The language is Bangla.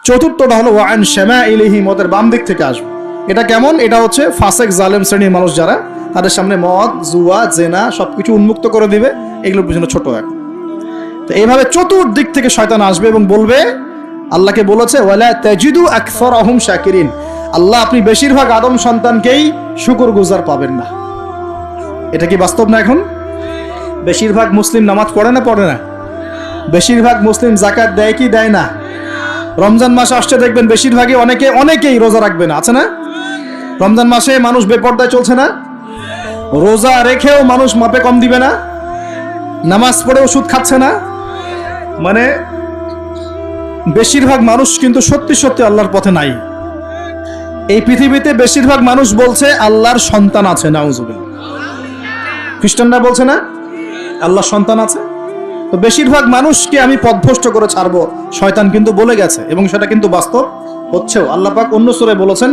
চতুর্থটা হলো ওয়ান শামাইলিহিম, ওদের বাম দিক থেকে আসবে। এটা কেমন? এটা হচ্ছে ফাসেক জালেম শ্রেণীর মানুষ যারা, তাদের সামনে মদ, জুয়া, জেনা সবকিছু উন্মুক্ত করে দিবে, এগুলোর পিছনে ছোট এক। তো এইভাবে চতুর্দিক থেকে শয়তান আসবে এবং বলবে, আল্লাহকে বলেছে ওয়ালা তাজিদু আকসারাহুম শাকিরিন, আল্লাহ আপনি বেশিরভাগ আদম সন্তানকেই শুকরগুজার পাবেন না। এটা কি বাস্তব না? এখন বেশিরভাগ মুসলিম নামাজ পড়ে না পড়ে না? বেশিরভাগ মুসলিম যাকাত দেয় কি দেয় না? রমজান মাস আসছে দেখবেন বেশিরভাগই অনেকেই রোজা রাখবে না, আছে না? রমজান মাসে মানুষ বেপরদায় চলছে না? রোজা রেখেও মানুষ মাপে কম দিবে না? নামাজ পড়েও সুদ খাচ্ছে না? মানে বেশিরভাগ মানুষ কিন্তু সত্যি সত্যি আল্লাহর পথে নাই। এই পৃথিবীতে বেশিরভাগ মানুষ বলছে আল্লাহর সন্তান আছে, নাউজুবিল্লাহ। খ্রিস্টানরা বলছে না আল্লাহর সন্তান আছে? তো বেশিরভাগ মানুষকে আমি পথভ্রষ্ট করে ছাড়বো, শয়তান কিন্তু বলে গেছে এবং সেটা কিন্তু বাস্তব হচ্ছেও। আল্লাহ পাক অন্য সূরায় বলেছেন